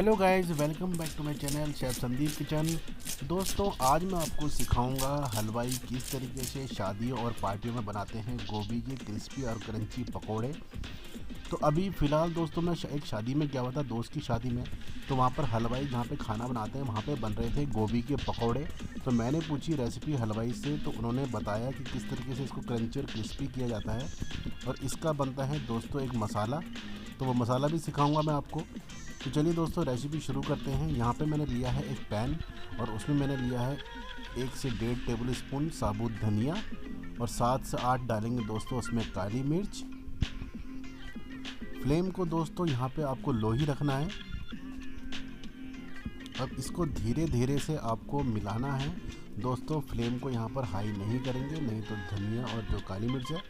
Hello guys, welcome back to my channel chef Sandeep kitchen. दोस्तों, आज मैं आपको सिखाऊंगा हलवाई किस तरीके से शादियों और पार्टियों में बनाते हैं गोभी के क्रिस्पी और क्रंची पकोड़े। तो अभी फ़िलहाल दोस्तों मैं एक शादी में गया हुआ था, दोस्त की शादी में। तो वहाँ पर हलवाई जहाँ पे खाना बनाते हैं वहाँ पे बन रहे थे गोभी के पकोड़े। तो मैंने पूछी रेसिपी हलवाई से, तो उन्होंने बताया कि किस तरीके से इसको क्रंची और क्रिस्पी किया जाता है। और इसका बनता है दोस्तों एक मसाला, तो वो मसाला भी सिखाऊंगा मैं आपको। तो चलिए दोस्तों रेसिपी शुरू करते हैं। यहाँ पे मैंने लिया है एक पैन और उसमें मैंने लिया है 1 से 1.5 टेबल स्पून साबुत धनिया और 7 से 8 डालेंगे दोस्तों उसमें काली मिर्च। फ्लेम को दोस्तों यहाँ पे आपको लो ही रखना है। अब इसको धीरे धीरे से आपको मिलाना है दोस्तों। फ्लेम को यहाँ पर हाई नहीं करेंगे, नहीं तो धनिया और जो काली मिर्च है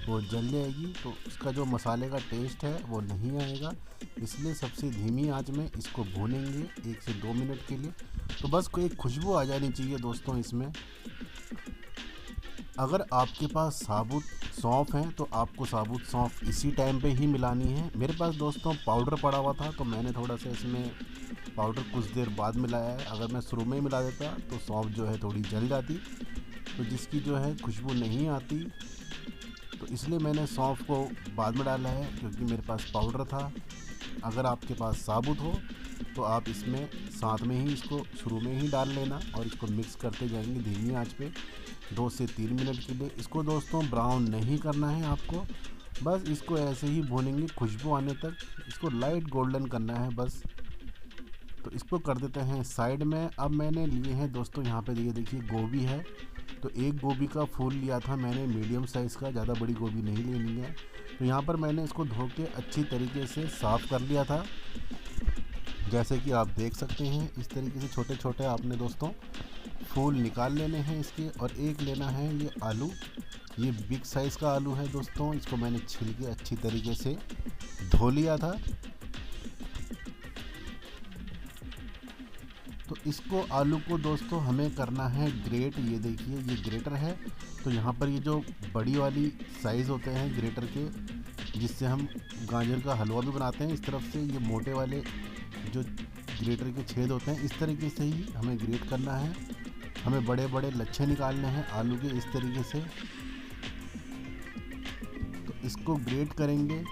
वो जल जाएगी, तो इसका जो मसाले का टेस्ट है वो नहीं आएगा। इसलिए सबसे धीमी आंच में इसको भूनेंगे 1 से 2 मिनट के लिए। तो बस कोई खुशबू आ जानी चाहिए दोस्तों इसमें। अगर आपके पास साबुत सौंफ है तो आपको साबुत सौंफ इसी टाइम पे ही मिलानी है। मेरे पास दोस्तों पाउडर पड़ा हुआ था, तो मैंने थोड़ा सा इसमें पाउडर कुछ देर बाद मिलाया है। अगर मैं शुरू में ही मिला देता तो सौंफ जो है थोड़ी जल जाती, तो जिसकी जो है खुशबू नहीं आती, तो इसलिए मैंने सौंफ को बाद में डाला है क्योंकि मेरे पास पाउडर था। अगर आपके पास साबुत हो तो आप इसमें साथ में ही इसको शुरू में ही डाल लेना और इसको मिक्स करते जाएंगे धीमी आंच पे 2 से 3 मिनट के लिए। इसको दोस्तों ब्राउन नहीं करना है आपको, बस इसको ऐसे ही भूनेंगे खुशबू आने तक। इसको लाइट गोल्डन करना है बस। तो इसको कर देते हैं साइड में। अब मैंने लिए हैं दोस्तों यहाँ पे ये देखिए गोभी है, तो एक गोभी का फूल लिया था मैंने मीडियम साइज़ का, ज़्यादा बड़ी गोभी नहीं लेनी है। तो यहाँ पर मैंने इसको धो के अच्छी तरीके से साफ़ कर लिया था, जैसे कि आप देख सकते हैं। इस तरीके से छोटे छोटे आपने दोस्तों फूल निकाल लेने हैं इसके। और एक लेना है ये आलू, ये बिग साइज़ का आलू है दोस्तों। इसको मैंने छील के अच्छी तरीके से धो लिया था। तो इसको आलू को दोस्तों हमें करना है ग्रेट। ये देखिए ये ग्रेटर है, तो यहाँ पर ये जो बड़ी वाली साइज़ होते हैं ग्रेटर के, जिससे हम गाजर का हलवा भी बनाते हैं, इस तरफ से ये मोटे वाले जो ग्रेटर के छेद होते हैं, इस तरीके से ही हमें ग्रेट करना है। हमें बड़े बड़े लच्छे निकालने हैं आलू के इस तरीके से। तो इसको ग्रेट करेंगे।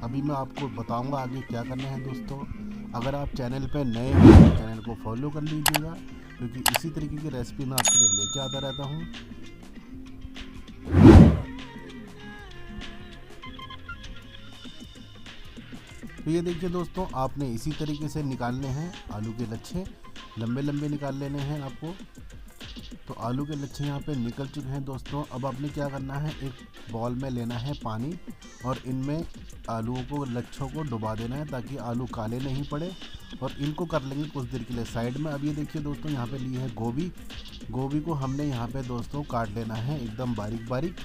अभी मैं आपको बताऊंगा आगे क्या करना है दोस्तों। अगर आप चैनल पे नए हैं तो चैनल को फॉलो कर लीजिएगा, क्योंकि इसी तरीके की रेसिपी मैं आपके लिए लेके आता रहता हूँ। तो ये देखिए दोस्तों, आपने इसी तरीके से निकालने हैं आलू के लच्छे, लंबे लंबे निकाल लेने हैं आपको। तो आलू के लच्छे यहाँ पे निकल चुके हैं दोस्तों। अब आपने क्या करना है, एक बॉल में लेना है पानी और इनमें आलूओं को लच्छों को डुबा देना है ताकि आलू काले नहीं पड़े। और इनको कर लेंगे कुछ देर के लिए साइड में। अब ये देखिए दोस्तों, यहाँ पे ली है गोभी। गोभी को हमने यहाँ पे दोस्तों काट लेना है एकदम बारीक बारीक।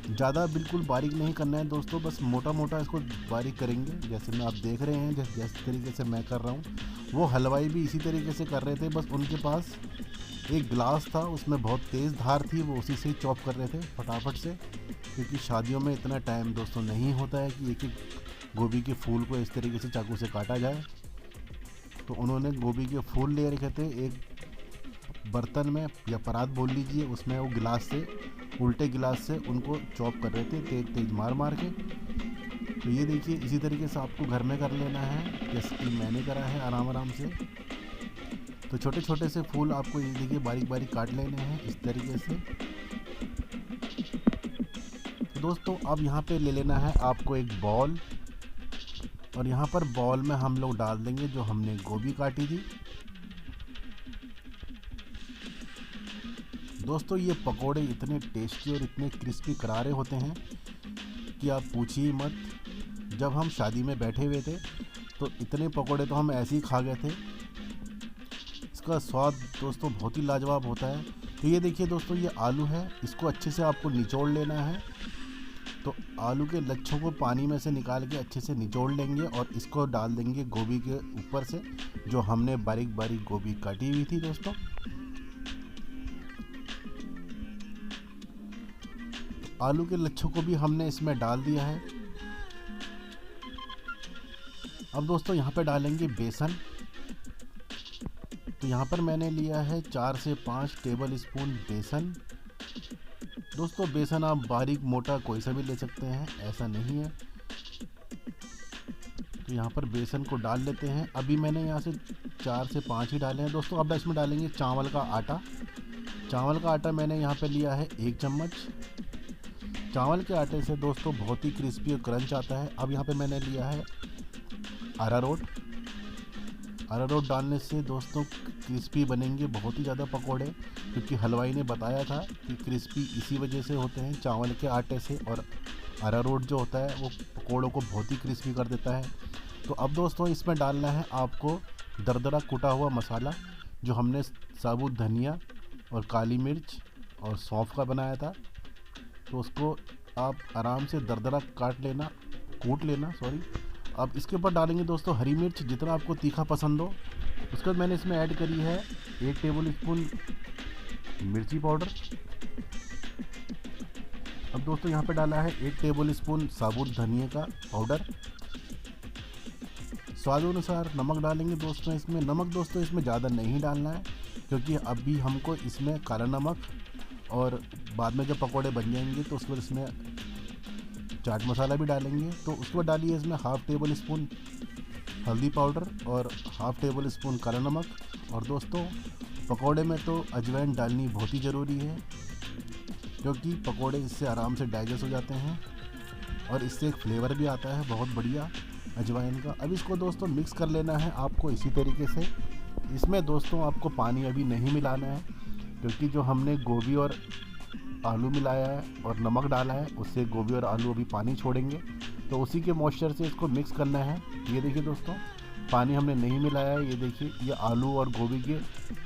ज़्यादा बिल्कुल बारीक नहीं करना है दोस्तों, बस मोटा मोटा इसको बारीक करेंगे, जैसे मैं आप देख रहे हैं। जिस तरीके से मैं कर रहा हूँ, वो हलवाई भी इसी तरीके से कर रहे थे। बस उनके पास एक गिलास था, उसमें बहुत तेज़ धार थी, वो उसी से ही चॉप कर रहे थे फटाफट से, क्योंकि शादियों में इतना टाइम दोस्तों नहीं होता है कि एक एक गोभी के फूल को इस तरीके से चाकू से काटा जाए। तो उन्होंने गोभी के फूल ले रखे थे एक बर्तन में या परात बोल लीजिए, उसमें वो गिलास से, उल्टे गिलास से उनको चॉप कर रहे थे तेज तेज मार मार के। तो ये देखिए इसी तरीके से आपको घर में कर लेना है, जैसे कि मैंने करा है आराम आराम से। तो छोटे छोटे से फूल आपको ये देखिए बारीक बारीक काट लेने हैं इस तरीके से। तो दोस्तों अब यहाँ पे ले लेना है आपको एक बॉल, और यहाँ पर बॉल में हम लोग डाल देंगे जो हमने गोभी काटी थी। दोस्तों ये पकोड़े इतने टेस्टी और इतने क्रिस्पी करारे होते हैं कि आप पूछिए मत। जब हम शादी में बैठे हुए थे तो इतने पकोड़े तो हम ऐसे ही खा गए थे। इसका स्वाद दोस्तों बहुत ही लाजवाब होता है। तो ये देखिए दोस्तों, ये आलू है, इसको अच्छे से आपको निचोड़ लेना है। तो आलू के लच्छों को पानी में से निकाल के अच्छे से निचोड़ लेंगे और इसको डाल देंगे गोभी के ऊपर से, जो हमने बारीक बारीक गोभी काटी हुई थी दोस्तों। आलू के लच्छों को भी हमने इसमें डाल दिया है। अब दोस्तों यहाँ पे डालेंगे बेसन। तो यहाँ पर मैंने लिया है 4 से 5 टेबल स्पून बेसन। दोस्तों बेसन आप बारीक मोटा कोई सा भी ले सकते हैं, ऐसा नहीं है। तो यहाँ पर बेसन को डाल लेते हैं। अभी मैंने यहाँ से 4 से 5 ही डाले हैं दोस्तों। अब इसमें डालेंगे चावल का आटा। चावल का आटा मैंने यहाँ पे लिया है 1 चम्मच। चावल के आटे से दोस्तों बहुत ही क्रिस्पी और क्रंच आता है। अब यहाँ पे मैंने लिया है अरारोट। अरारोट डालने से दोस्तों क्रिस्पी बनेंगे बहुत ही ज़्यादा पकोड़े, क्योंकि हलवाई ने बताया था कि क्रिस्पी इसी वजह से होते हैं, चावल के आटे से। और अरारोट जो होता है वो पकोड़ों को बहुत ही क्रिस्पी कर देता है। तो अब दोस्तों इसमें डालना है आपको दरदरा कुटा हुआ मसाला, जो हमने साबुत धनिया और काली मिर्च और सौंफ का बनाया था। तो उसको आप आराम से दरदरा कूट लेना। अब इसके ऊपर डालेंगे दोस्तों हरी मिर्च, जितना आपको तीखा पसंद हो। उसके बाद मैंने इसमें ऐड करी है 1 टेबल स्पून मिर्ची पाउडर। अब दोस्तों यहाँ पे डाला है 1 टेबल स्पून साबुत धनिया का पाउडर। स्वाद अनुसार नमक डालेंगे दोस्तों। इसमें नमक दोस्तों इसमें ज़्यादा नहीं डालना है, क्योंकि अभी हमको इसमें काला नमक और बाद में जब पकोड़े बन जाएंगे तो उसके बाद इसमें चाट मसाला भी डालेंगे। तो उसके बाद डालिए इसमें 1/2 टेबल स्पून हल्दी पाउडर और 1/2 टेबल स्पून काला नमक। और दोस्तों पकोड़े में तो अजवाइन डालनी बहुत ही ज़रूरी है, क्योंकि पकोड़े इससे आराम से डाइजेस्ट हो जाते हैं और इससे एक फ्लेवर भी आता है बहुत बढ़िया अजवाइन का। अब इसको दोस्तों मिक्स कर लेना है आपको इसी तरीके से। इसमें दोस्तों आपको पानी अभी नहीं मिलाना है, क्योंकि जो हमने गोभी और आलू मिलाया है और नमक डाला है, उससे गोभी और आलू अभी पानी छोड़ेंगे। तो उसी के मॉइस्चर से इसको मिक्स करना है। ये देखिए दोस्तों, पानी हमने नहीं मिलाया है। ये देखिए, ये आलू और गोभी के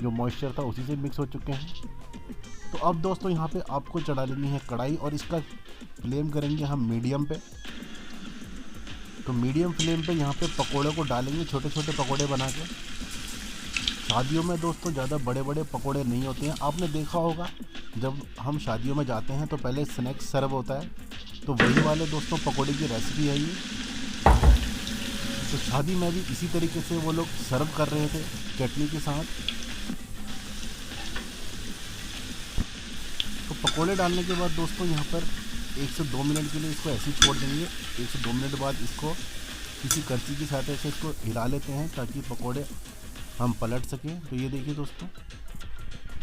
जो मॉइस्चर था उसी से मिक्स हो चुके हैं। तो अब दोस्तों यहाँ पे आपको चढ़ा लेनी है कढ़ाई, और इसका फ्लेम करेंगे हम मीडियम पे। तो मीडियम फ्लेम पे यहाँ पे पकोड़े को डालेंगे, छोटे छोटे पकोड़े बना के। शादियों में दोस्तों ज़्यादा बड़े बड़े पकोड़े नहीं होते हैं। आपने देखा होगा जब हम शादियों में जाते हैं तो पहले स्नैक्स सर्व होता है, तो वही वाले दोस्तों पकोड़े की रेसिपी है ये। तो शादी में भी इसी तरीके से वो लोग सर्व कर रहे थे चटनी के साथ। तो पकोड़े डालने के बाद दोस्तों यहाँ पर 1 से 2 मिनट के लिए इसको ऐसे ही छोड़ देंगे। 1 से 2 मिनट बाद इसको किसी करछी की सहायता से इसको हिला लेते हैं, ताकि पकोड़े हम पलट सकें। तो ये देखिए दोस्तों,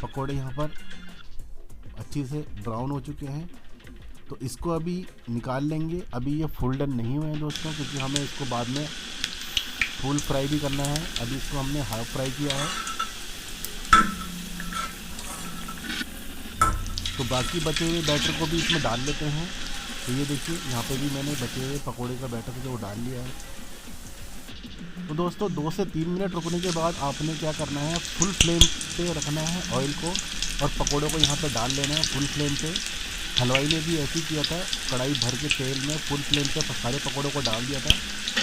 पकोड़े यहाँ पर अच्छे से ब्राउन हो चुके हैं। तो इसको अभी निकाल लेंगे। अभी ये फुल डन नहीं हुए हैं दोस्तों, क्योंकि हमें इसको बाद में फुल फ्राई भी करना है। अभी इसको हमने हाफ फ्राई किया है। तो बाकी बचे हुए बैटर को भी इसमें डाल लेते हैं। तो ये देखिए, यहाँ पे भी मैंने बचे हुए पकोड़े का बैटर जो डाल लिया है। तो दोस्तों 2 से 3 मिनट रुकने के बाद आपने क्या करना है, फुल फ्लेम पे रखना है ऑयल को, और पकोड़ों को यहाँ पे डाल लेना है फुल फ्लेम पे। हलवाई ने भी ऐसे ही किया था, कढ़ाई भर के तेल में फुल फ्लेम पे सारे पकोड़ों को डाल दिया था।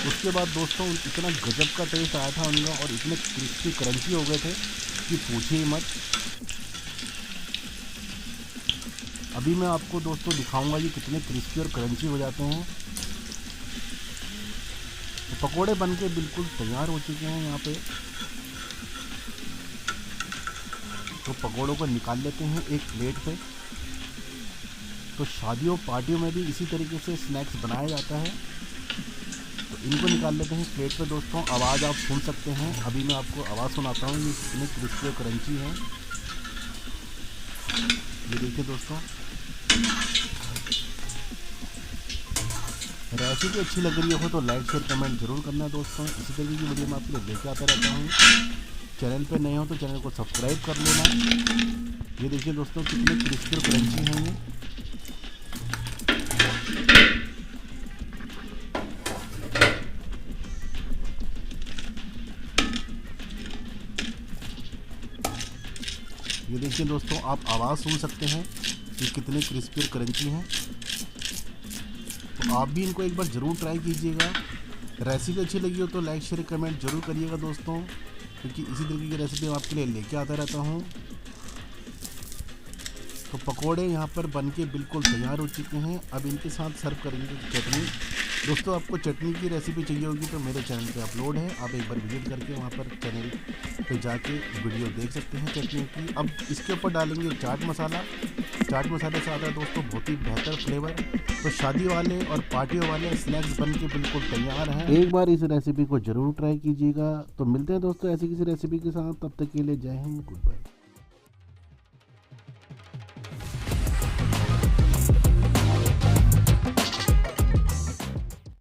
उसके बाद दोस्तों इतना गजब का टेस्ट आया था उनका, और इतने क्रिस्पी क्रंची हो गए थे कि पूछिए ही मत। अभी मैं आपको दोस्तों दिखाऊंगा ये कितने क्रिस्पी और क्रंची हो जाते हैं। तो पकोड़े बनके बिल्कुल तैयार हो चुके हैं यहाँ पे। तो पकोड़ों को निकाल लेते हैं एक प्लेट पे। तो शादियों पार्टियों में भी इसी तरीके से स्नैक्स बनाया जाता है। तो इनको निकाल लेते हैं प्लेट पे दोस्तों। आवाज़ आप सुन सकते हैं, अभी मैं आपको आवाज़ सुनाता हूँ, ये कितने क्रिस्पी और क्रंची हैं। ये देखिए दोस्तों, रेसिपी अच्छी लग रही हो तो लाइक शेयर कमेंट जरूर करना दोस्तों। इसी तरीके की वीडियो मैं आपके लिए लेके आता रहता हूँ। चैनल पे नए हो तो चैनल को सब्सक्राइब कर लेना। ये देखिए दोस्तों, कितने क्रिस्पी और क्रंची हैं ये देखिए दोस्तों, आप आवाज़ सुन सकते हैं कि कितने क्रिस्पी और क्रंची हैं। तो आप भी इनको एक बार ज़रूर ट्राई कीजिएगा। रेसिपी अच्छी लगी हो तो लाइक शेयर कमेंट जरूर करिएगा दोस्तों, क्योंकि इसी तरीके की रेसिपी मैं आपके लिए लेके आता रहता हूँ। तो पकोड़े यहाँ पर बनके बिल्कुल तैयार हो चुके हैं। अब इनके साथ सर्व करेंगे चटनी। दोस्तों आपको चटनी की रेसिपी चाहिए होगी तो मेरे चैनल पे अपलोड है, आप एक बार विजिट करके वहाँ पर चैनल पे जाके वीडियो देख सकते हैं चटनी की। अब इसके ऊपर डालेंगे चाट मसाला। चाट मसाले से आता है दोस्तों बहुत ही बेहतर फ्लेवर। तो शादी वाले और पार्टियों वाले स्नैक्स बन के बिल्कुल तैयार हैं। एक बार इस रेसिपी को ज़रूर ट्राई कीजिएगा। तो मिलते हैं दोस्तों ऐसी किसी रेसिपी के साथ, तब तक के लिए जय हिंद, गुड बाय।